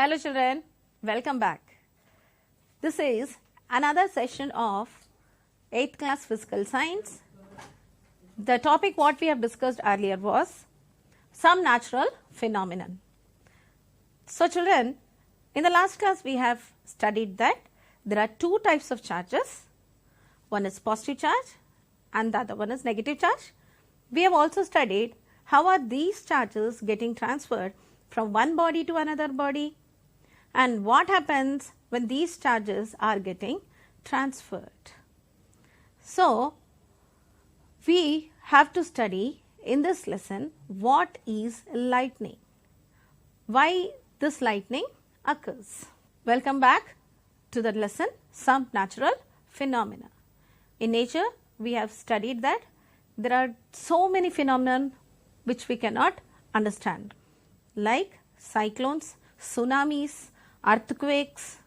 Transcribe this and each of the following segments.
Hello children, welcome back. This is another session of 8th class physical science. The topic what we have discussed earlier was some natural phenomenon. So children, in the last class we have studied that there are two types of charges. One is positive charge and the other one is negative charge. We have also studied how are these charges getting transferred from one body to another body, and what happens when these charges are getting transferred. So, we have to study in this lesson what is lightning, why this lightning occurs. Welcome back to the lesson some natural phenomena. In nature, we have studied that there are so many phenomena which we cannot understand, like cyclones, tsunamis, earthquakes,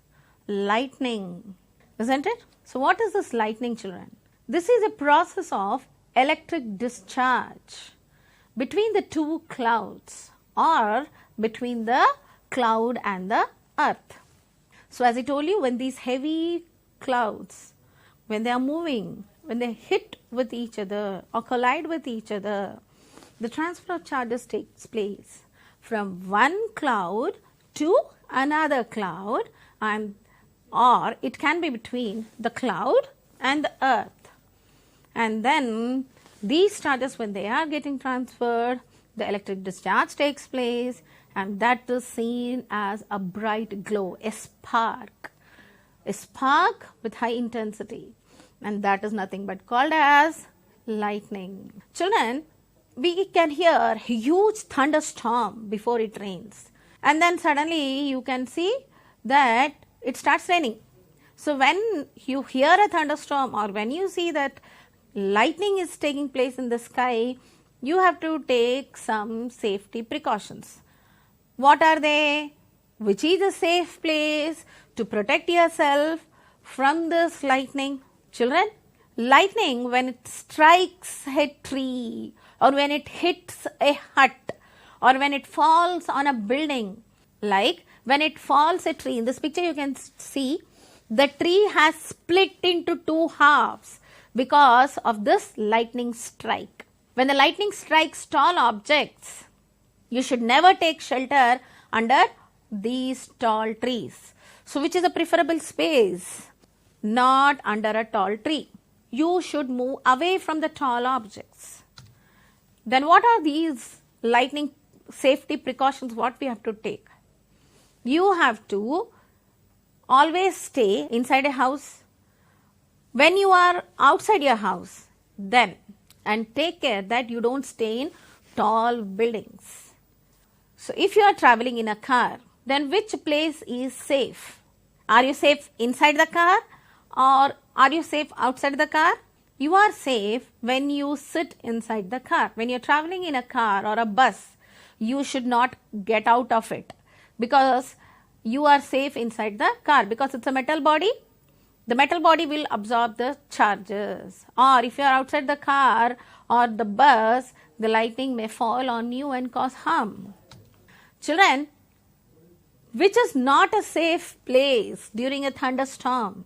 lightning, isn't it? So, what is this lightning, children? This is a process of electric discharge between the two clouds or between the cloud and the earth. So, as I told you, when these heavy clouds, when they are moving, when they hit with each other or collide with each other, the transfer of charges takes place from one cloud to another cloud, and or it can be between the cloud and the earth. And then these charges, when they are getting transferred, the electric discharge takes place, and that is seen as a bright glow, a spark with high intensity, and that is nothing but called as lightning. Children, we can hear huge thunderstorm before it rains, and then suddenly you can see that it starts raining. So when you hear a thunderstorm or when you see that lightning is taking place in the sky, you have to take some safety precautions. What are they? Which is a safe place to protect yourself from this lightning? Children, lightning, when it strikes a tree or when it hits a hut or when it falls on a building, like when it falls a tree, in this picture you can see the tree has split into two halves because of this lightning strike. When the lightning strikes tall objects, you should never take shelter under these tall trees. So which is a preferable space? Not under a tall tree. You should move away from the tall objects. Then what are these lightning safety precautions what we have to take? You have to always stay inside a house. When you are outside your house, then, and take care that you don't stay in tall buildings. So if you are traveling in a car, then which place is safe? Are you safe inside the car or are you safe outside the car? You are safe when you sit inside the car. When you are traveling in a car or a bus, you should not get out of it because you are safe inside the car because it's a metal body. The metal body will absorb the charges. Or if you are outside the car or the bus, the lightning may fall on you and cause harm. Children, which is not a safe place during a thunderstorm?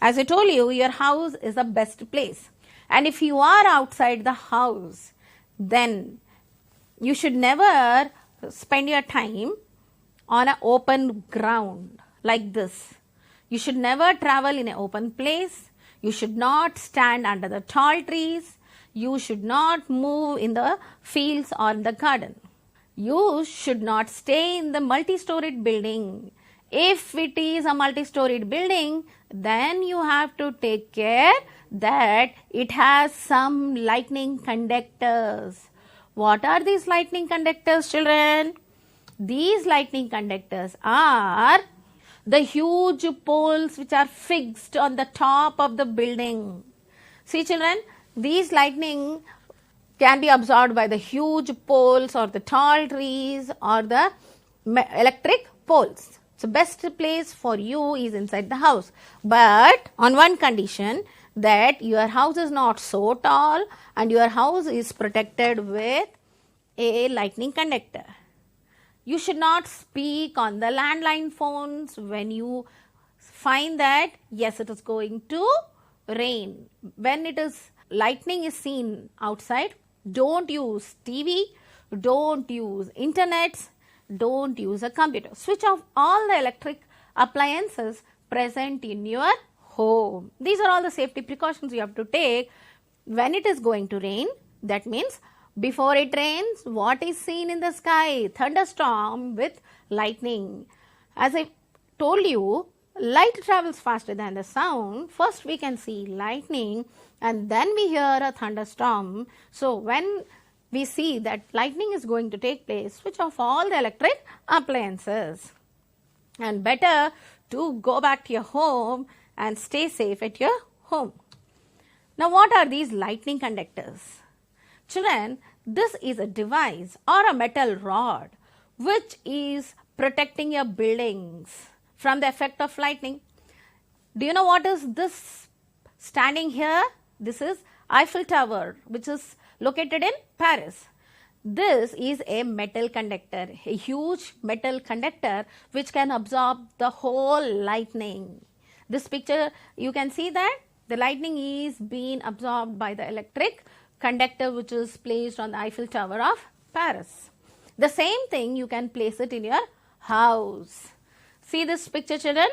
As I told you, your house is the best place. And if you are outside the house, then you should never spend your time on an open ground like this. You should never travel in an open place. You should not stand under the tall trees. You should not move in the fields or in the garden. You should not stay in the multi-storied building. If it is a multi-storied building, then you have to take care that it has some lightning conductors. What are these lightning conductors, children? These lightning conductors are the huge poles which are fixed on the top of the building. See children, these lightning can be absorbed by the huge poles or the tall trees or the electric poles. So best place for you is inside the house, but on one condition, that your house is not so tall and your house is protected with a lightning conductor. You should not speak on the landline phones when you find that yes, it is going to rain. When it is lightning is seen outside, don't use TV, don't use internet, don't use a computer. Switch off all the electric appliances present in your home. These are all the safety precautions you have to take when it is going to rain. That means before it rains, what is seen in the sky? Thunderstorm with lightning. As I told you, light travels faster than the sound. First we can see lightning and then we hear a thunderstorm. So when we see that lightning is going to take place, switch off all the electric appliances. And better to go back to your home and stay safe at your home. Now what are these lightning conductors? Children, this is a device or a metal rod which is protecting your buildings from the effect of lightning. Do you know what is this standing here? This is Eiffel Tower, which is located in Paris. This is a metal conductor, a huge metal conductor which can absorb the whole lightning. This picture, you can see that the lightning is being absorbed by the electric conductor which is placed on the Eiffel Tower of Paris. The same thing you can place it in your house. See this picture, children?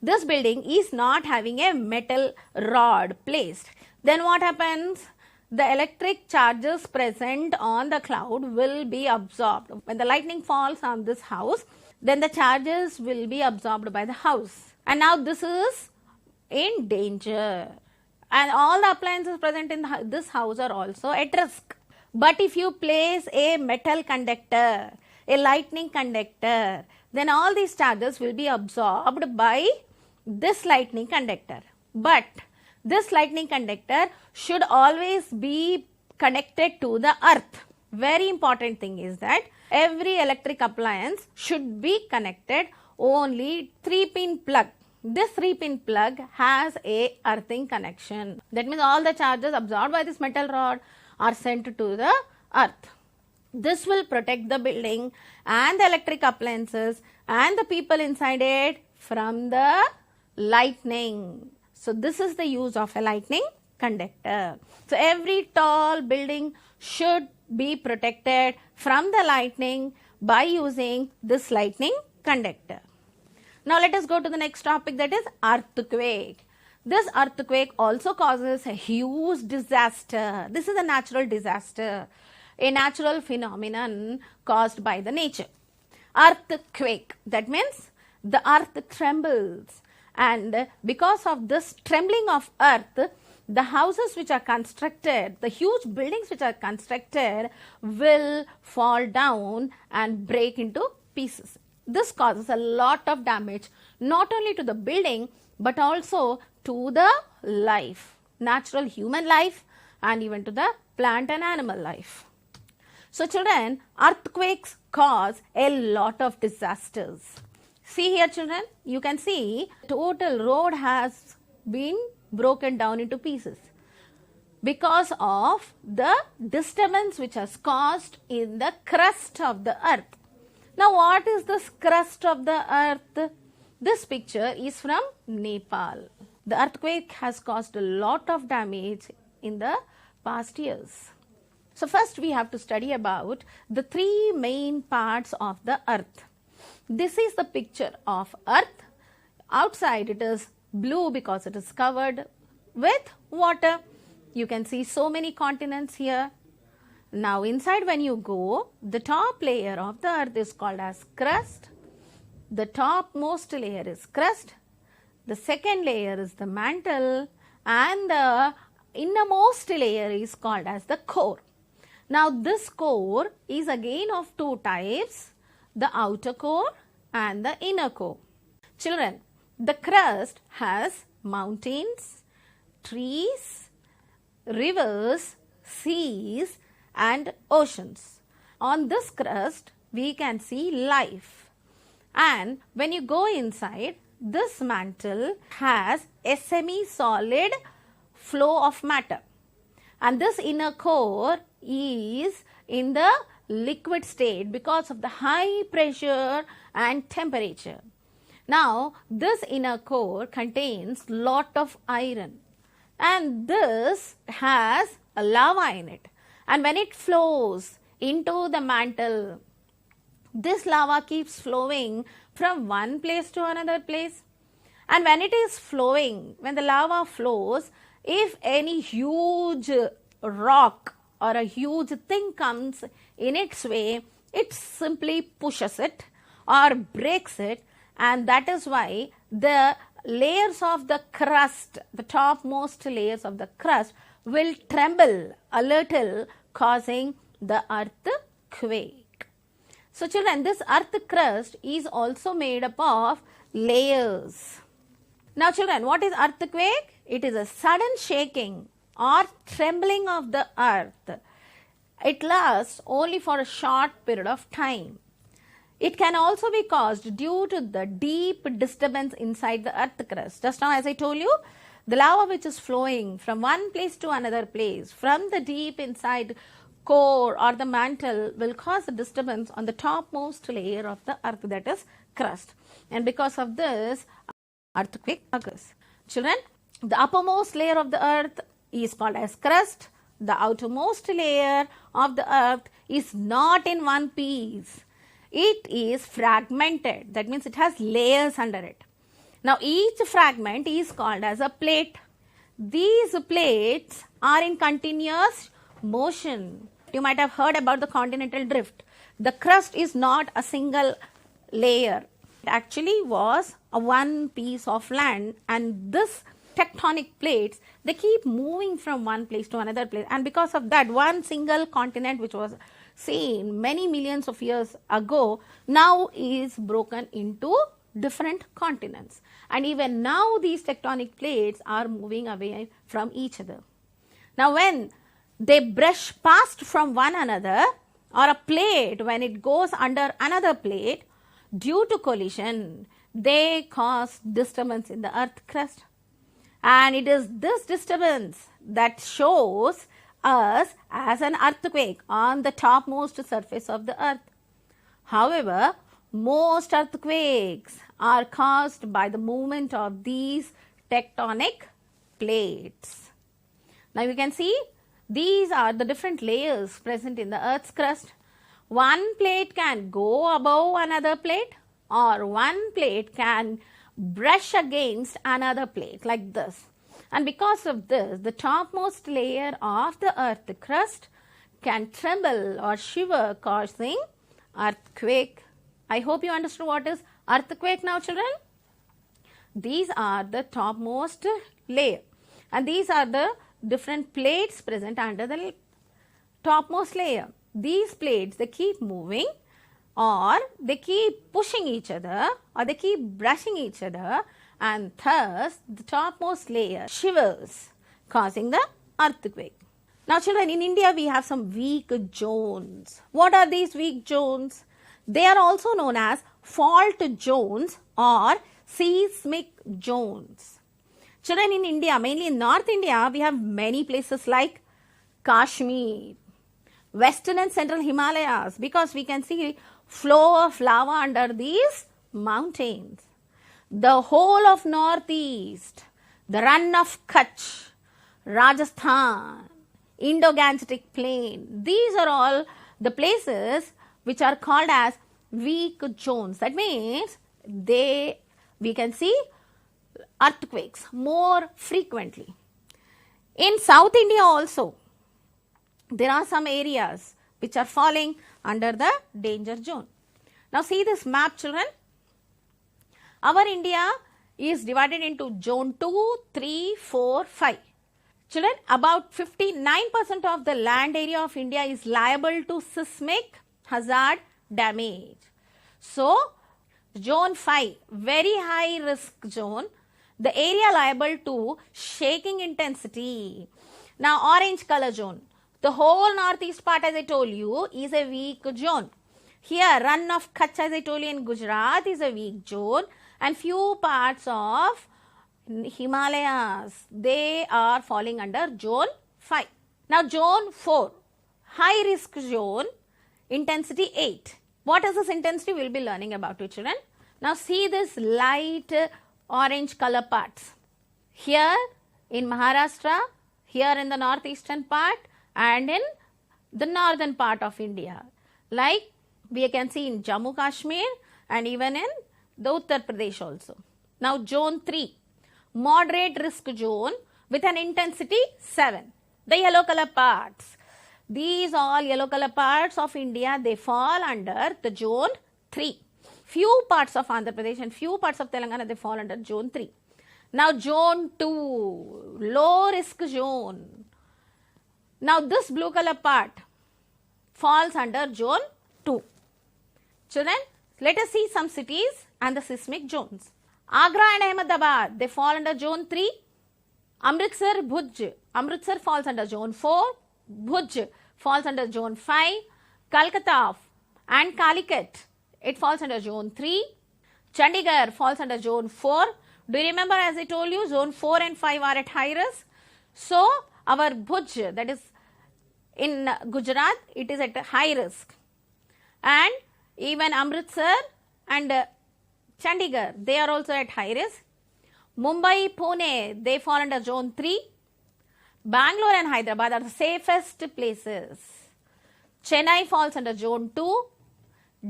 This building is not having a metal rod placed. Then what happens? The electric charges present on the cloud will be absorbed. When the lightning falls on this house, then the charges will be absorbed by the house. And now this is in danger. And all the appliances present in this house are also at risk. But if you place a metal conductor, a lightning conductor, then all these charges will be absorbed by this lightning conductor. But this lightning conductor should always be connected to the earth. Very important thing is that every electric appliance should be connected only 3-pin plug. This 3-pin plug has a earthing connection. That means all the charges absorbed by this metal rod are sent to the earth. This will protect the building and the electric appliances and the people inside it from the lightning. So this is the use of a lightning conductor. So every tall building should be protected from the lightning by using this lightning conductor. Now let us go to the next topic, that is earthquake. This earthquake also causes a huge disaster. This is a natural disaster, a natural phenomenon caused by the nature. Earthquake, that means the earth trembles, and because of this trembling of earth, the houses which are constructed, the huge buildings which are constructed will fall down and break into pieces. This causes a lot of damage, not only to the building but also to the life, natural human life, and even to the plant and animal life. So children, earthquakes cause a lot of disasters. See here children, you can see total road has been broken down into pieces because of the disturbance which has caused in the crust of the earth. Now what is this crust of the earth? This picture is from Nepal. The earthquake has caused a lot of damage in the past years. So first we have to study about the 3 main parts of the earth. This is the picture of earth. Outside it is blue because it is covered with water. You can see so many continents here. Now inside when you go, the top layer of the earth is called as crust. The topmost layer is crust. The second layer is the mantle, and the innermost layer is called as the core. Now this core is again of 2 types, the outer core and the inner core. Children, the crust has mountains, trees, rivers, seas and oceans. On this crust we can see life, and when you go inside, this mantle has a semi-solid flow of matter, and this inner core is in the liquid state because of the high pressure and temperature. Now, this inner core contains lot of iron, and this has a lava in it, and when it flows into the mantle, this lava keeps flowing from one place to another place. And when it is flowing, when the lava flows, if any huge rock or a huge thing comes in its way, it simply pushes it or breaks it, and that is why the layers of the crust, the topmost layers of the crust, will tremble a little, causing the earthquake. So children, this earth crust is also made up of layers. Now children, what is earthquake? It is a sudden shaking or trembling of the earth. It lasts only for a short period of time. It can also be caused due to the deep disturbance inside the earth crust. Just now, as I told you, the lava which is flowing from one place to another place, from the deep inside core or the mantle, will cause a disturbance on the topmost layer of the earth, that is crust. And because of this, earthquake occurs. Children, the uppermost layer of the earth is called as crust. The outermost layer of the earth is not in one piece. It is fragmented. That means it has layers under it. Now, each fragment is called as a plate. These plates are in continuous motion. You might have heard about the continental drift. The crust is not a single layer. It actually was a one piece of land, and this tectonic plates, they keep moving from one place to another place, and because of that, one single continent which was seen many millions of years ago now is broken into different continents, and even now these tectonic plates are moving away from each other. Now, when they brush past from one another, or a plate when it goes under another plate, due to collision, they cause disturbance in the earth crust. And it is this disturbance that shows us as an earthquake on the topmost surface of the earth. However, most earthquakes are caused by the movement of these tectonic plates. Now you can see these are the different layers present in the earth's crust. One plate can go above another plate, or one plate can brush against another plate like this. And because of this, the topmost layer of the earth crust can tremble or shiver, causing earthquake. I hope you understood what is earthquake now, children. These are the topmost layer, and these are the different plates present under the topmost layer. These plates, they keep moving, or they keep pushing each other, or they keep brushing each other, and thus the topmost layer shivers, causing the earthquake. Now children, in India we have some weak zones. What are these weak zones? They are also known as fault zones or seismic zones. Children, in India, mainly in North India, we have many places like Kashmir, Western and Central Himalayas, because we can see flow of lava under these mountains. The whole of Northeast, the run of Kutch, Rajasthan, Indo-Gangetic Plain, these are all the places which are called as weak zones. That means we can see earthquakes more frequently. In South India also, there are some areas which are falling under the danger zone. Now see this map, children. Our India is divided into zone 2, 3, 4, 5. Children, about 59% of the land area of India is liable to seismic hazard damage. So, zone 5, very high risk zone, the area liable to shaking intensity. Now, orange color zone, the whole northeast part, as I told you, is a weak zone. Here, run of Kutch, as I told you, in Gujarat is a weak zone, and few parts of Himalayas, they are falling under zone 5. Now, zone 4, high risk zone, intensity 8. What is this intensity? We will be learning about it, children. Now see this light orange color parts. Here in Maharashtra, here in the northeastern part and in the northern part of India. Like we can see in Jammu Kashmir and even in the Uttar Pradesh also. Now zone 3, moderate risk zone with an intensity 7. The yellow color parts. These all yellow color parts of India, they fall under the zone 3. Few parts of Andhra Pradesh and few parts of Telangana, they fall under zone 3. Now zone 2, low risk zone. Now this blue color part falls under zone 2. Children, let us see some cities and the seismic zones. Agra and Ahmedabad, they fall under zone 3. Amritsar, Bhuj. Amritsar falls under zone 4. Bhuj falls under zone 5. Calcutta and Calicut, it falls under zone 3. Chandigarh falls under zone 4. Do you remember, as I told you, zone 4 and 5 are at high risk. So our Bhuj, that is in Gujarat, it is at high risk. And even Amritsar and Chandigarh, they are also at high risk. Mumbai, Pune, they fall under zone 3. Bangalore and Hyderabad are the safest places. Chennai falls under zone 2.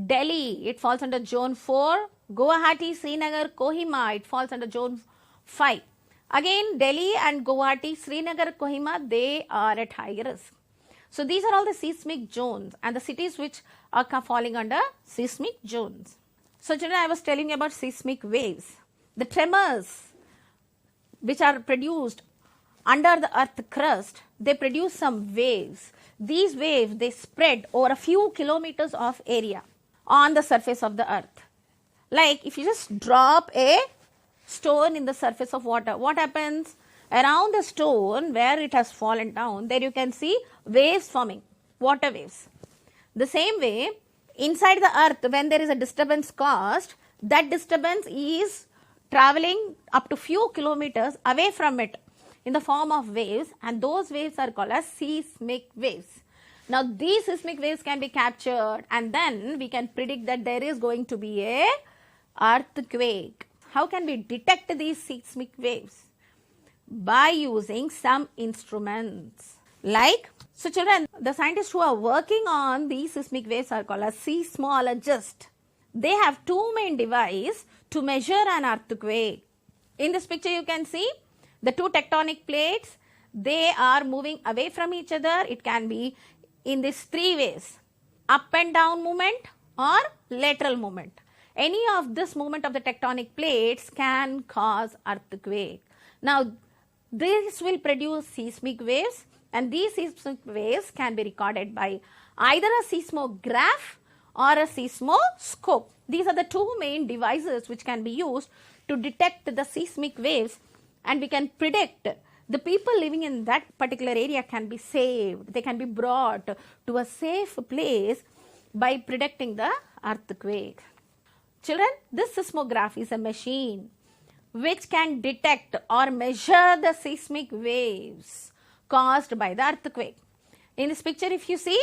Delhi, it falls under zone 4. Guwahati, Srinagar, Kohima, it falls under zone 5. Again, Delhi and Guwahati, Srinagar, Kohima, they are at high risk. So these are all the seismic zones and the cities which are falling under seismic zones. So children, I was telling you about seismic waves. The tremors which are produced under the earth crust, they produce some waves. These waves, they spread over a few kilometers of area on the surface of the earth. Like if you just drop a stone in the surface of water, what happens? Around the stone where it has fallen down, there you can see waves forming, water waves. The same way, inside the earth, when there is a disturbance caused, that disturbance is traveling up to few kilometers away from it in the form of waves, and those waves are called as seismic waves. Now these seismic waves can be captured and then we can predict that there is going to be a earthquake. How can we detect these seismic waves? By using some instruments. Like, so children, the scientists who are working on these seismic waves are called as seismologists. They have two main devices to measure an earthquake. In this picture you can see the two tectonic plates, they are moving away from each other. It can be in these three ways: up and down movement or lateral movement. Any of this movement of the tectonic plates can cause earthquake. Now this will produce seismic waves, and these seismic waves can be recorded by either a seismograph or a seismoscope. These are the two main devices which can be used to detect the seismic waves, and we can predict the people living in that particular area can be saved. They can be brought to a safe place by predicting the earthquake. Children, this seismograph is a machine which can detect or measure the seismic waves caused by the earthquake. In this picture, if you see,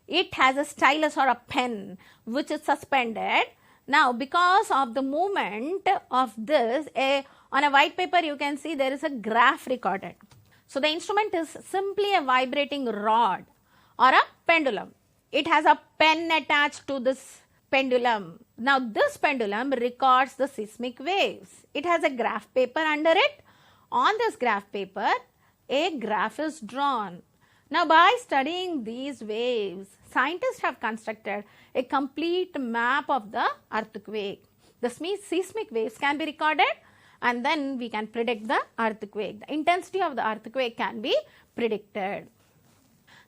it has a stylus or a pen which is suspended. Now, because of the movement of this, on a white paper you can see there is a graph recorded. So, the instrument is simply a vibrating rod or a pendulum. It has a pen attached to this pendulum. Now, this pendulum records the seismic waves. It has a graph paper under it. On this graph paper, a graph is drawn. Now, by studying these waves, scientists have constructed a complete map of the earthquake. The seismic waves can be recorded and then we can predict the earthquake. The intensity of the earthquake can be predicted.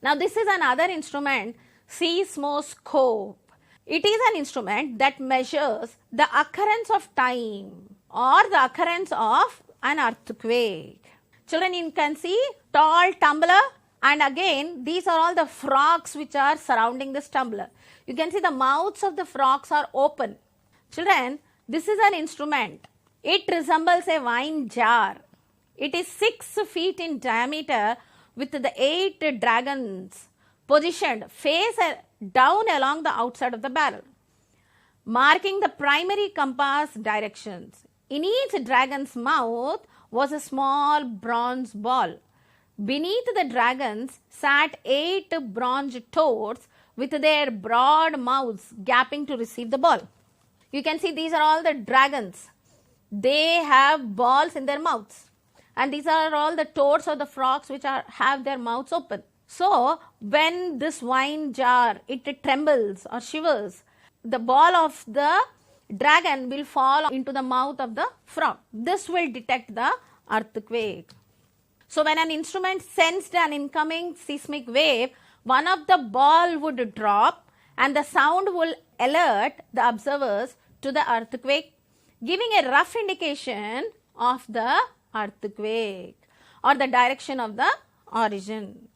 Now, this is another instrument, Seesmoscope. It is an instrument that measures the occurrence of time or the occurrence of an earthquake. Children, you can see tall tumbler, and again these are all the frogs which are surrounding this tumbler. You can see the mouths of the frogs are open. Children, this is an instrument. It resembles a wine jar. It is 6 feet in diameter with the 8 dragons positioned face down along the outside of the barrel, marking the primary compass directions. In each dragon's mouth was a small bronze ball. Beneath the dragons sat 8 bronze toads with their broad mouths gaping to receive the ball. You can see these are all the dragons. They have balls in their mouths. And these are all the toads or the frogs which have their mouths open. So, when this wine jar, it trembles or shivers, the ball of the dragon will fall into the mouth of the frog. This will detect the earthquake. So, when an instrument sensed an incoming seismic wave, one of the ball would drop and the sound will alert the observers to the earthquake, giving a rough indication of the earthquake or the direction of the origin.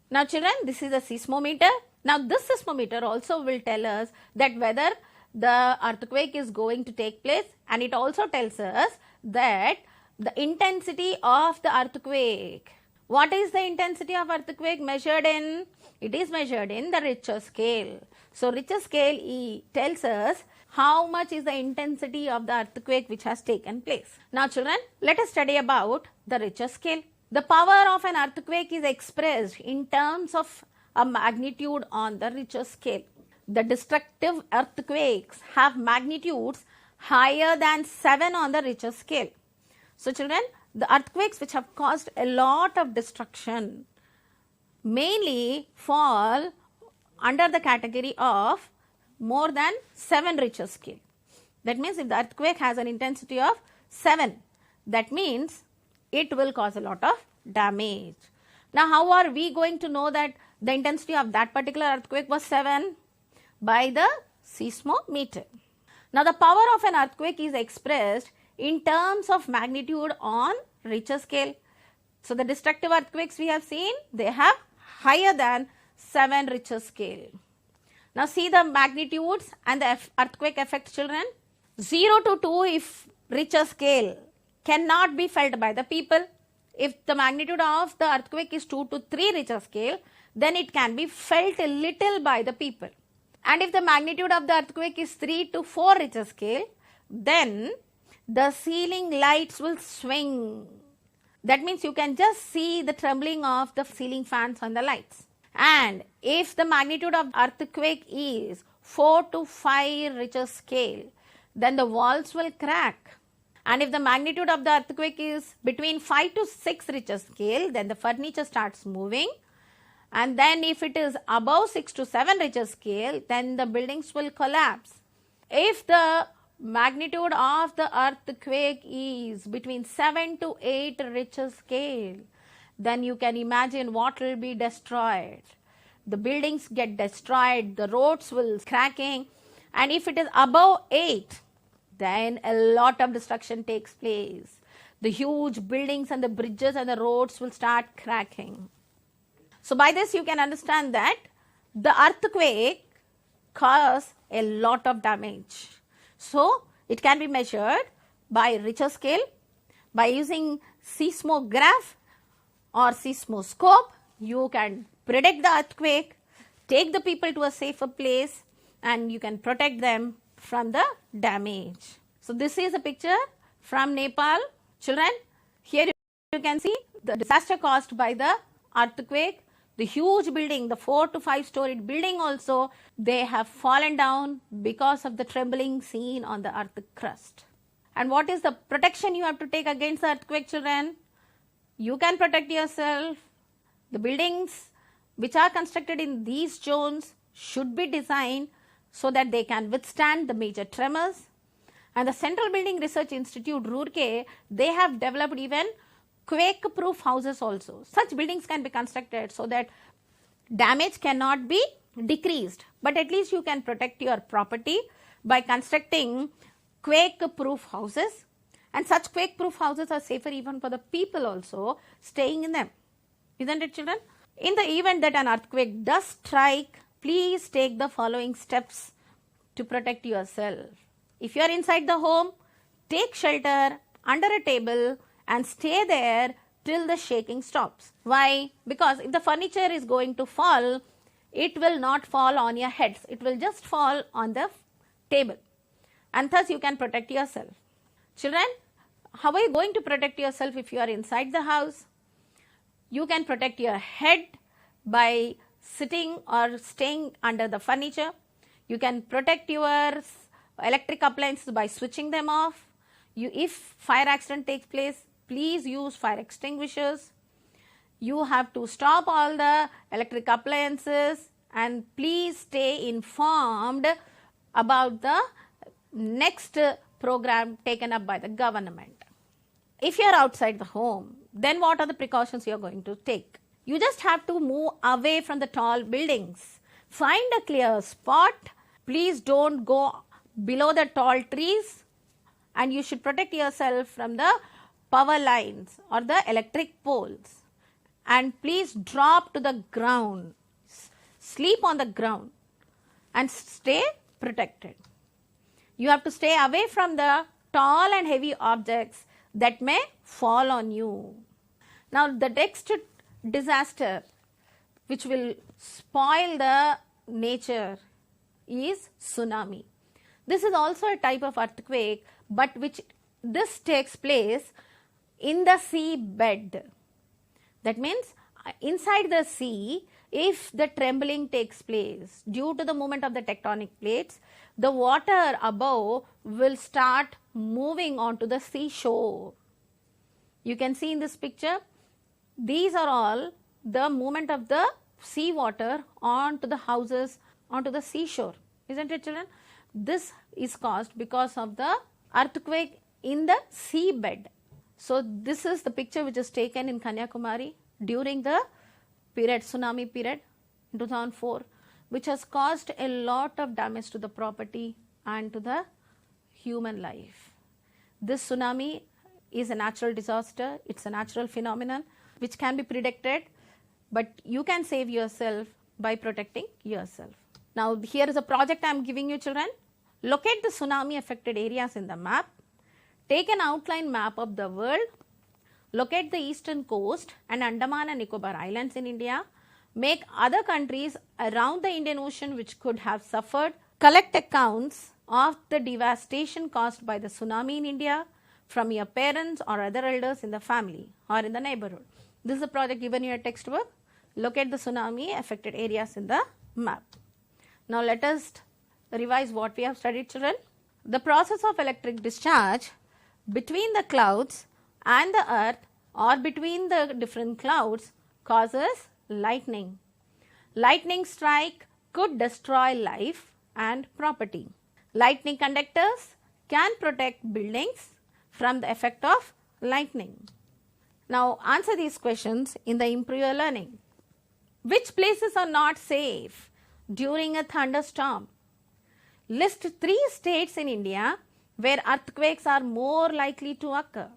Now children, this is a seismometer. Now this seismometer also will tell us that whether the earthquake is going to take place, and it also tells us that the intensity of the earthquake. What is the intensity of earthquake measured in? It is measured in the Richter scale. So Richter scale E tells us how much is the intensity of the earthquake which has taken place. Now children, let us study about the Richter scale. The power of an earthquake is expressed in terms of a magnitude on the Richter scale. The destructive earthquakes have magnitudes higher than 7 on the Richter scale. So children, the earthquakes which have caused a lot of destruction mainly fall under the category of more than 7 Richter scale. That means if the earthquake has an intensity of 7, that means it will cause a lot of damage. Now how are we going to know that the intensity of that particular earthquake was 7? By the seismometer. Now the power of an earthquake is expressed in terms of magnitude on Richter scale. So the destructive earthquakes we have seen, they have higher than 7 Richter scale. Now see the magnitudes and the earthquake effect children. 0 to 2 if Richter scale cannot be felt by the people. If the magnitude of the earthquake is 2 to 3 Richter scale, then it can be felt a little by the people. And if the magnitude of the earthquake is 3 to 4 Richter scale, then the ceiling lights will swing. That means you can just see the trembling of the ceiling fans on the lights. And if the magnitude of earthquake is 4 to 5 Richter scale, then the walls will crack. And if the magnitude of the earthquake is between 5 to 6 Richter scale, then the furniture starts moving. And then if it is above 6 to 7 Richter scale, then the buildings will collapse. If the magnitude of the earthquake is between 7 to 8 Richter scale, then you can imagine what will be destroyed. The buildings get destroyed, the roads will cracking, and if it is above 8, then a lot of destruction takes place. The huge buildings and the bridges and the roads will start cracking. So by this you can understand that the earthquake causes a lot of damage. So it can be measured by Richter scale, by using seismograph or seismoscope. You can predict the earthquake, take the people to a safer place, and you can protect them from the damage. So this is a picture from Nepal. Children, here you can see the disaster caused by the earthquake. The huge building, the 4 to 5 storied building also, they have fallen down because of the trembling seen on the earth crust. And what is the protection you have to take against the earthquake, children? You can protect yourself. The buildings which are constructed in these zones should be designed so that they can withstand the major tremors. And the Central Building Research Institute, Roorkee, they have developed even quake-proof houses also. Such buildings can be constructed so that damage cannot be decreased, but at least you can protect your property by constructing quake-proof houses. And such quake-proof houses are safer even for the people also staying in them. Isn't it, children? In the event that an earthquake does strike, please take the following steps to protect yourself. If you are inside the home, take shelter under a table and stay there till the shaking stops. Why? Because if the furniture is going to fall, it will not fall on your heads. It will just fall on the table, and thus you can protect yourself. Children, how are you going to protect yourself if you are inside the house? You can protect your head by sitting or staying under the furniture. You can protect your electric appliances by switching them off. If fire accident takes place, please use fire extinguishers. You have to stop all the electric appliances, and please stay informed about the next program taken up by the government. If you are outside the home, then what are the precautions you are going to take? You just have to move away from the tall buildings. Find a clear spot. Please don't go below the tall trees, and you should protect yourself from the power lines or the electric poles. And please drop to the ground. Sleep on the ground and stay protected. You have to stay away from the tall and heavy objects that may fall on you. Now, the next disaster which will spoil the nature is tsunami. This is also a type of earthquake, but this takes place in the sea bed. That means inside the sea, if the trembling takes place due to the movement of the tectonic plates, the water above will start moving onto the seashore. You can see in this picture, these are all the movement of the sea water onto the houses, onto the seashore. Isn't it, children? This is caused because of the earthquake in the seabed. So this is the picture which is taken in Kanyakumari during the tsunami period in 2004, which has caused a lot of damage to the property and to the human life. This tsunami is a natural disaster. It's a natural phenomenon which can be predicted, but you can save yourself by protecting yourself. Now, here is a project I am giving you, children. Locate the tsunami affected areas in the map. Take an outline map of the world. Locate the eastern coast and Andaman and Nicobar Islands in India. Make other countries around the Indian Ocean which could have suffered. Collect accounts of the devastation caused by the tsunami in India from your parents or other elders in the family or in the neighborhood. This is a project given in your textbook. Locate the tsunami affected areas in the map. Now let us revise what we have studied, children. The process of electric discharge between the clouds and the earth or between the different clouds causes lightning. Lightning strike could destroy life and property. Lightning conductors can protect buildings from the effect of lightning. Now answer these questions in the Improve Your Learning. Which places are not safe during a thunderstorm? List 3 states in India where earthquakes are more likely to occur.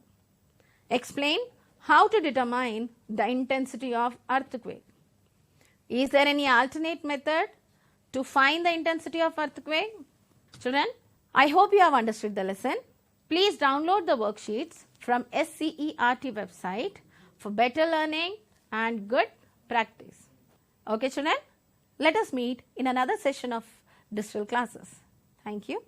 Explain how to determine the intensity of earthquake. Is there any alternate method to find the intensity of earthquake? Children, I hope you have understood the lesson. Please download the worksheets from SCERT website for better learning and good practice. Okay, children, let us meet in another session of digital classes. Thank you.